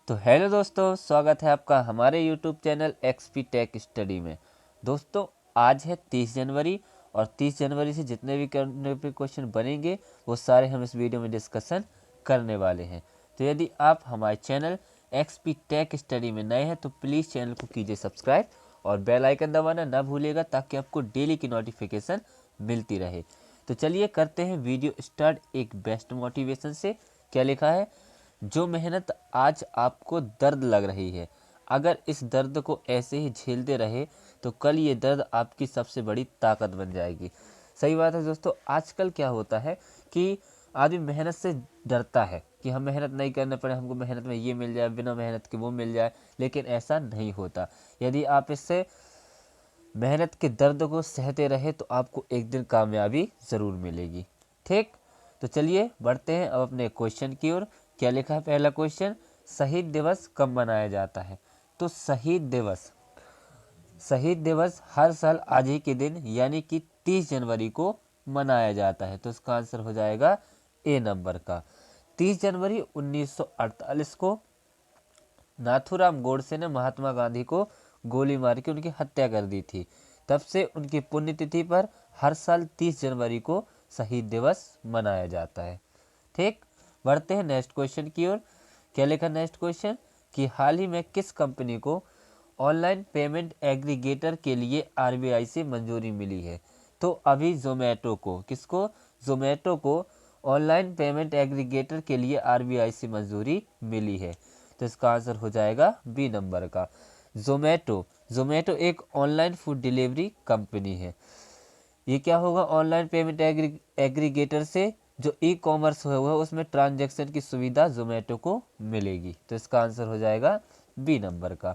तो हेलो दोस्तों, स्वागत है आपका हमारे YouTube channel XP tech study में। दोस्तों, आज है 30 जनवरी और 30 जनवरी से जितने भी करंट क्वेश्चन बनेंगे वो सारे हम इस वीडियो में डिस्कशन करने वाले हैं। तो यदि आप हमारे चैनल एक्सपी टेक स्टडी में नए हैं तो प्लीज़ चैनल को कीजिए सब्सक्राइब और बेल आइकन दबाना ना भूलिएगा ताकि आपको डेली की नोटिफिकेशन मिलती रहे। तो चलिए करते हैं वीडियो स्टार्ट एक बेस्ट मोटिवेशन से। क्या लिखा है? जो मेहनत आज आपको दर्द लग रही है, अगर इस दर्द को ऐसे ही झेलते रहे तो कल ये दर्द आपकी सबसे बड़ी ताकत बन जाएगी। सही बात है दोस्तों। आजकल क्या होता है कि आदमी मेहनत से डरता है कि हम मेहनत नहीं करने पड़े, हमको मेहनत में ये मिल जाए, बिना मेहनत के वो मिल जाए, लेकिन ऐसा नहीं होता। यदि आप इससे मेहनत के दर्द को सहते रहे तो आपको एक दिन कामयाबी ज़रूर मिलेगी। ठीक, तो चलिए बढ़ते हैं अब अपने क्वेश्चन की ओर। क्या लिखा है पहला क्वेश्चन? शहीद दिवस कब मनाया जाता है? तो शहीद दिवस हर साल आज ही के दिन यानी कि 30 जनवरी को मनाया जाता है। तो इसका आंसर हो जाएगा ए नंबर का। 30 जनवरी 1948 को नाथूराम गोडसे ने महात्मा गांधी को गोली मार के उनकी हत्या कर दी थी। तब से उनकी पुण्यतिथि पर हर साल 30 जनवरी को शहीद दिवस मनाया जाता है। ठीक, बढ़ते हैं नेक्स्ट क्वेश्चन की ओर। क्या लिखा नेक्स्ट क्वेश्चन? कि हाल ही में किस कंपनी को ऑनलाइन पेमेंट एग्रीगेटर के लिए आरबीआई से मंजूरी मिली है? तो अभी जोमेटो को, किसको? जोमेटो को ऑनलाइन पेमेंट एग्रीगेटर के लिए आरबीआई से मंजूरी मिली है। तो इसका आंसर हो जाएगा बी नंबर का। जोमेटो एक ऑनलाइन फूड डिलीवरी कंपनी है। ये क्या होगा? ऑनलाइन पेमेंट एग्रीगेटर से जो ई कॉमर्स होगा उसमें ट्रांजैक्शन की सुविधा जोमेटो को मिलेगी। तो इसका आंसर हो जाएगा बी नंबर का।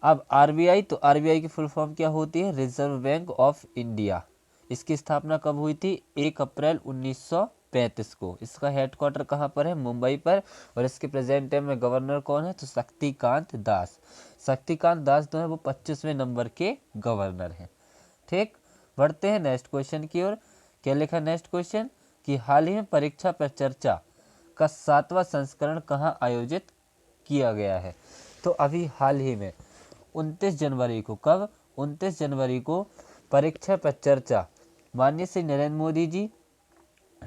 अब आरबीआई, तो आरबीआई की फुल फॉर्म क्या होती है? Reserve bank of India. इसकी स्थापना कब हुई थी? 1 अप्रैल 1935 को। इसका हेडक्वार्टर कहाँ पर है? मुंबई पर। और इसके प्रेजेंट टाइम में गवर्नर कौन है? तो शक्तिकांत दास। शक्तिकांत दास जो है वो 25वें नंबर के गवर्नर हैं। ठीक, बढ़ते हैं नेक्स्ट क्वेश्चन की ओर। क्या लिखा नेक्स्ट क्वेश्चन? कि हाल ही में परीक्षा पर चर्चा का 7वां संस्करण कहाँ आयोजित किया गया है? तो अभी हाल ही में 29 जनवरी को, कब? 29 जनवरी को परीक्षा पर चर्चा, माननीय श्री नरेंद्र मोदी जी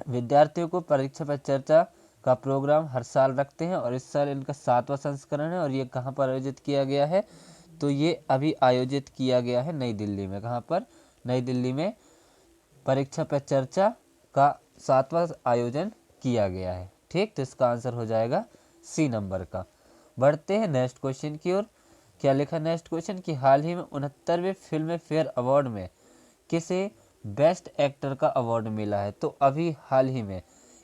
विद्यार्थियों को परीक्षा पर चर्चा का प्रोग्राम हर साल रखते हैं और इस साल इनका 7वां संस्करण है। और ये कहाँ पर आयोजित किया गया है? तो ये अभी आयोजित किया गया है नई दिल्ली में। कहाँ पर? नई दिल्ली में परीक्षा पे चर्चा का 7वां आयोजन किया गया है। ठीक, तो इसका आंसर हो जाएगा सी नंबर का। बढ़ते हैं नेक्स्ट क्वेश्चन की ओर। क्या लिखा नेक्स्ट क्वेश्चन? कि हाल ही में 69वें फिल्म फेयर अवार्ड में किसे बेस्ट एक्टर का अवार्ड मिला है? तो अभी हाल ही में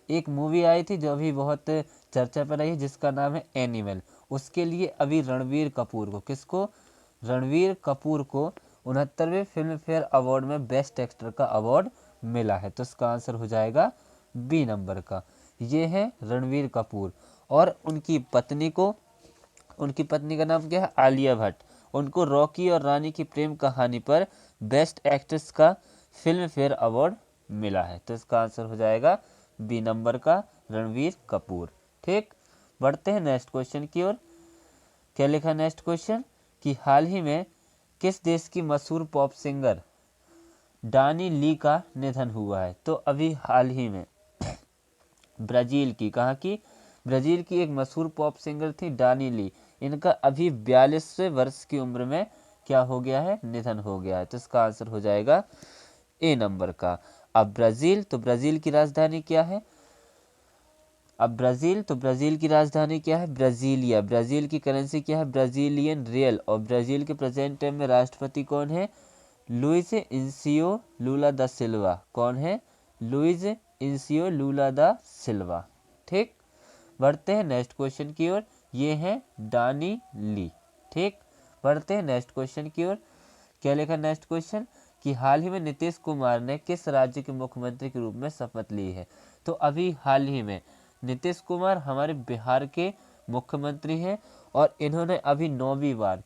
एक मूवी आई थी जो अभी बहुत चर्चा पर रही है जिसका नाम है एनिमल। उसके लिए अभी रणवीर कपूर को, किसको? रणवीर कपूर को 69वें फिल्म फेयर अवार्ड में बेस्ट एक्टर का अवार्ड मिला है। तो इसका आंसर हो जाएगा बी नंबर का। ये है रणवीर कपूर और उनकी पत्नी का नाम क्या है? आलिया भट्ट। उनको रॉकी और रानी की प्रेम कहानी पर बेस्ट एक्ट्रेस का फिल्म फेयर अवार्ड मिला है। तो इसका आंसर हो जाएगा बी नंबर का, रणवीर कपूर। ठीक, बढ़ते हैं नेक्स्ट क्वेश्चन की ओर। क्या लिखा नेक्स्ट क्वेश्चन? कि हाल ही में किस देश की मशहूर पॉप सिंगर डानी ली का निधन हुआ है? तो अभी हाल ही में ब्राज़ील की, कहाँ की? ब्राज़ील की एक मशहूर पॉप सिंगर थी डानी ली। इनका अभी 42वें वर्ष की उम्र में क्या हो गया है? निधन हो गया है। तो इसका आंसर हो जाएगा ए नंबर का। अब ब्राज़ील, तो ब्राज़ील की राजधानी क्या है? अब ब्राज़ील, तो ब्राज़ील की राजधानी क्या है? ब्राज़ीलिया। ब्राज़ील की करेंसी क्या है? Brazilian real. और ब्राज़ील के प्रेजेंट टाइम में राष्ट्रपति कौन है? लुइस इनसियो लूला दा सिल्वा। कौन है? लुइस इनसियो लूला दा सिल्वा। ठीक, बढ़ते हैं नेक्स्ट क्वेश्चन की ओर। ये है डानी ली। ठीक, बढ़ते हैं नेक्स्ट क्वेश्चन की ओर। क्या लिखा नेक्स्ट क्वेश्चन? कि हाल ही में नीतीश कुमार ने किस राज्य के मुख्यमंत्री के रूप में शपथ ली है? तो अभी हाल ही में नीतीश कुमार हमारे बिहार के मुख्यमंत्री हैं और इन्होंने अभी 9वीं बार,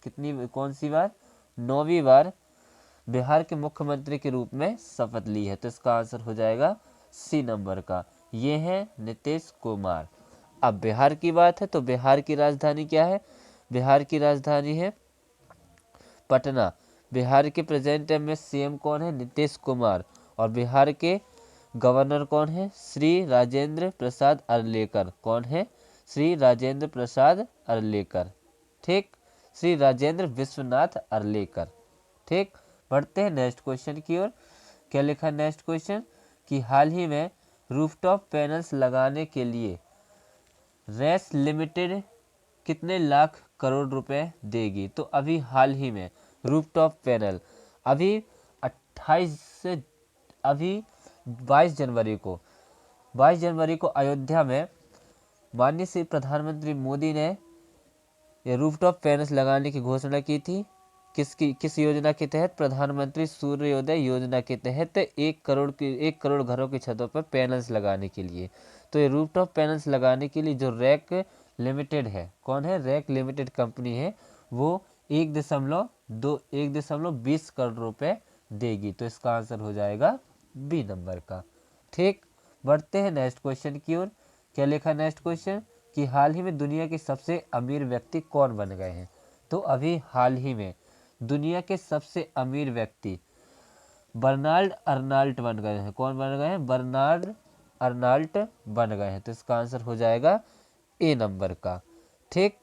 कौन सी बार? 9वीं बार बिहार के मुख्यमंत्री के रूप में शपथ ली है। तो इसका आंसर हो जाएगा सी नंबर का। ये है नीतीश कुमार। अब बिहार की बात है तो बिहार की राजधानी क्या है? बिहार की राजधानी है पटना। बिहार के प्रेजेंट टाइम में सीएम कौन है? नीतीश कुमार। और बिहार के गवर्नर कौन है? श्री राजेंद्र प्रसाद अर्लेकर। कौन है? श्री राजेंद्र प्रसाद अर्लेकर। ठीक, श्री राजेंद्र विश्वनाथ अर्लेकर। ठीक, बढ़ते हैं नेक्स्ट क्वेश्चन की ओर। क्या लिखा है नेक्स्ट क्वेश्चन? कि हाल ही में रूफटॉप पैनल्स लगाने के लिए रेस लिमिटेड कितने लाख करोड़ रुपए देगी? तो अभी हाल ही में रूफटॉप पैनल अभी 28 से अभी 22 जनवरी को अयोध्या में माननीय श्री प्रधानमंत्री मोदी ने ये रूफटॉप पैनल्स लगाने की घोषणा की थी। किस योजना के तहत? प्रधानमंत्री सूर्योदय योजना के तहत 1 करोड़ घरों की छतों पर पैनल्स लगाने के लिए। तो ये रूफटॉप पैनल्स लगाने के लिए जो रैक लिमिटेड है, कौन है? रैक लिमिटेड कंपनी है, वो 1.20 करोड़ रुपए देगी। तो इसका आंसर हो जाएगा बी नंबर का। ठीक, बढ़ते हैं नेक्स्ट क्वेश्चन की ओर। क्या लिखा नेक्स्ट क्वेश्चन? कि हाल ही में दुनिया के सबसे अमीर व्यक्ति कौन बन गए हैं? तो अभी हाल ही में दुनिया के सबसे अमीर व्यक्ति बर्नार्ड अर्नाल्ट बन गए हैं। कौन बन गए हैं? बर्नार्ड अर्नाल्ट बन गए हैं। तो इसका आंसर हो जाएगा ए नंबर का। ठीक,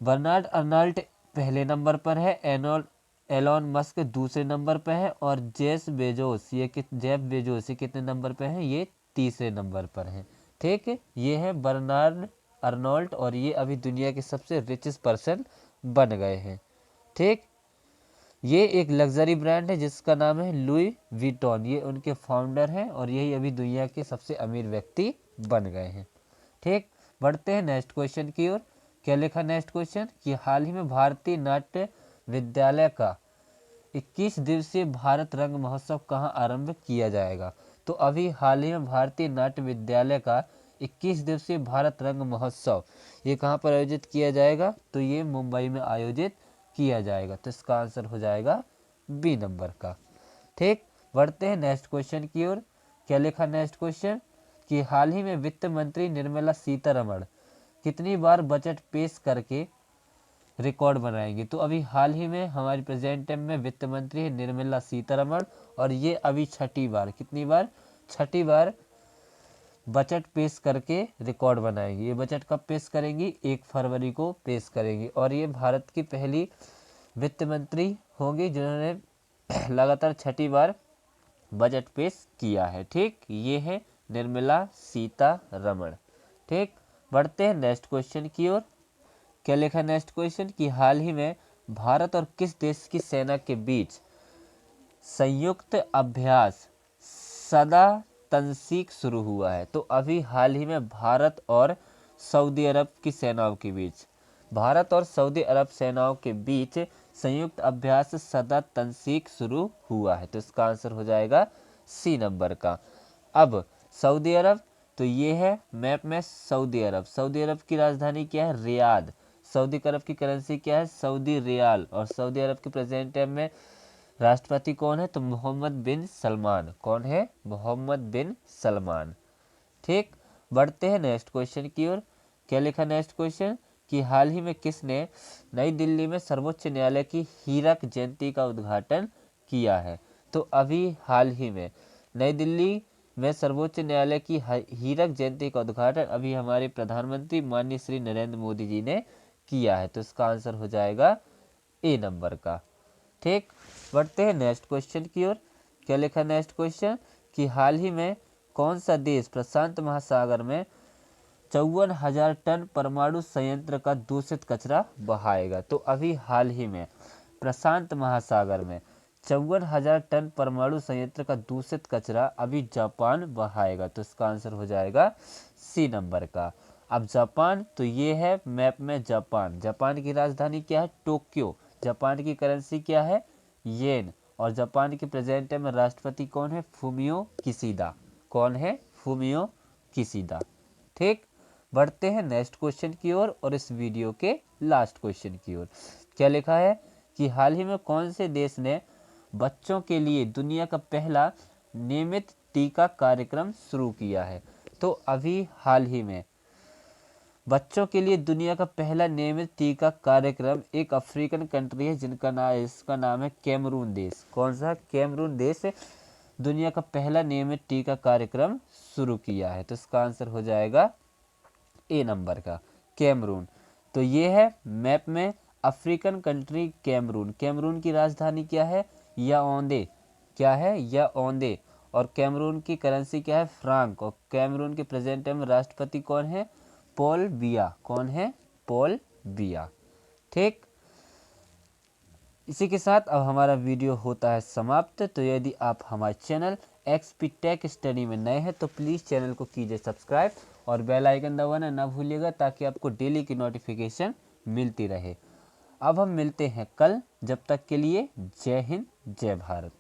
बर्नार्ड अर्नाल्ट पहले नंबर पर है, एलॉन मस्क दूसरे नंबर पर है, और जेफ बेजोस ये कितने नंबर पर है? ये तीसरे नंबर पर है। ठीक, ये है बर्नार्ड अर्नोल्ट और ये अभी दुनिया के सबसे रिचेस्ट पर्सन बन गए हैं। ठीक, ये एक लग्जरी ब्रांड है जिसका नाम है लुई विटॉन। ये उनके फाउंडर हैं और यही अभी दुनिया के सबसे अमीर व्यक्ति बन गए हैं। ठीक, बढ़ते हैं नेक्स्ट क्वेश्चन की ओर। क्या लिखा नेक्स्ट क्वेश्चन? कि हाल ही में भारतीय नाट्य विद्यालय का 21 दिवसीय भारत रंग महोत्सव कहाँ आरंभ किया जाएगा? तो अभी हाल ही में भारतीय नाट्य विद्यालय का 21 दिवसीय भारत रंग महोत्सव ये कहाँ पर आयोजित किया जाएगा? तो ये मुंबई में आयोजित किया जाएगा। तो इसका आंसर हो जाएगा बी नंबर का। ठीक, बढ़ते हैं नेक्स्ट क्वेश्चन की ओर। क्या लिखा नेक्स्ट क्वेश्चन? कि हाल ही में वित्त मंत्री निर्मला सीतारमण कितनी बार बजट पेश करके रिकॉर्ड बनाएंगे? तो अभी हाल ही में हमारी प्रेजेंट टाइम में वित्त मंत्री है निर्मला सीतारमण और ये अभी छठी बार, कितनी बार? छठी बार बजट पेश करके रिकॉर्ड बनाएंगे। ये बजट कब पेश करेंगी? 1 फरवरी को पेश करेंगी और ये भारत की पहली वित्त मंत्री होंगी जिन्होंने लगातार छठी बार बजट पेश किया है। ठीक, ये है निर्मला सीतारमण। ठीक, बढ़ते हैं नेक्स्ट क्वेश्चन की ओर। क्या लिखा नेक्स्ट क्वेश्चन? कि हाल ही में भारत और किस देश की सेना के बीच संयुक्त अभ्यास सदा तंसीक शुरू हुआ है? तो अभी हाल ही में भारत और सऊदी अरब की सेनाओं के बीच संयुक्त अभ्यास सदा तंसीक शुरू हुआ है। तो इसका आंसर हो जाएगा सी नंबर का। अब सऊदी अरब, तो ये है मैप में सऊदी अरब की राजधानी क्या है? रियाद। सऊदी अरब की करेंसी क्या है? Saudi riyal. और सऊदी अरब के प्रेजेंट टाइम में राष्ट्रपति कौन है? तो मोहम्मद बिन सलमान। कौन है? मोहम्मद बिन सलमान। ठीक, बढ़ते हैं नेक्स्ट क्वेश्चन की ओर। क्या लिखा नेक्स्ट क्वेश्चन? कि हाल ही में किसने नई दिल्ली में सर्वोच्च न्यायालय की हीरक जयंती का उद्घाटन किया है? तो अभी हाल ही में नई दिल्ली में सर्वोच्च न्यायालय की हीरक जयंती का उद्घाटन अभी हमारे प्रधानमंत्री माननीय श्री नरेंद्र मोदी जी ने किया है। तो इसका आंसर हो जाएगा ए नंबर का। ठीक, बढ़ते हैं नेक्स्ट क्वेश्चन की ओर। क्या लिखा नेक्स्ट क्वेश्चन? कि हाल ही में कौन सा देश प्रशांत महासागर में 54,000 टन परमाणु संयंत्र का दूषित कचरा बहाएगा? तो अभी हाल ही में प्रशांत महासागर में 54,000 टन परमाणु संयंत्र का दूषित कचरा अभी जापान बहाएगा। तो इसका आंसर हो जाएगा सी नंबर का। अब जापान, तो ये है मैप में जापान की राजधानी क्या है? टोक्यो। जापान की करेंसी क्या है? येन। और जापान के प्रेजेंट में राष्ट्रपति कौन है? Fumio Kishida. कौन है? Fumio Kishida. ठीक, बढ़ते हैं नेक्स्ट क्वेश्चन की ओर और इस वीडियो के लास्ट क्वेश्चन की ओर। क्या लिखा है? कि हाल ही में कौन से देश ने बच्चों के लिए दुनिया का पहला नियमित टीका कार्यक्रम शुरू किया है? तो अभी हाल ही में बच्चों के लिए दुनिया का पहला नियमित टीका कार्यक्रम एक अफ्रीकन कंट्री है इसका नाम है कैमरून देश। कौन सा? कैमरून देश दुनिया का पहला नियमित टीका कार्यक्रम शुरू किया है। तो इसका आंसर हो जाएगा ए नंबर का, कैमरून। तो ये है मैप में अफ्रीकन कंट्री कैमरून। कैमरून की राजधानी क्या है? याओंदे। क्या है? याओंदे। और कैमरून की करेंसी क्या है? फ्रांक। और कैमरून के प्रेजेंट टाइम राष्ट्रपति कौन है? पॉल बिया। कौन है? पॉल बिया। ठीक, इसी के साथ अब हमारा वीडियो होता है समाप्त। तो यदि आप हमारे चैनल एक्सपी टेक स्टडी में नए हैं तो प्लीज़ चैनल को कीजिए सब्सक्राइब और बेल आइकन दबाना ना भूलिएगा, ताकि आपको डेली की नोटिफिकेशन मिलती रहे। अब हम मिलते हैं कल, जब तक के लिए जय हिंद जय भारत।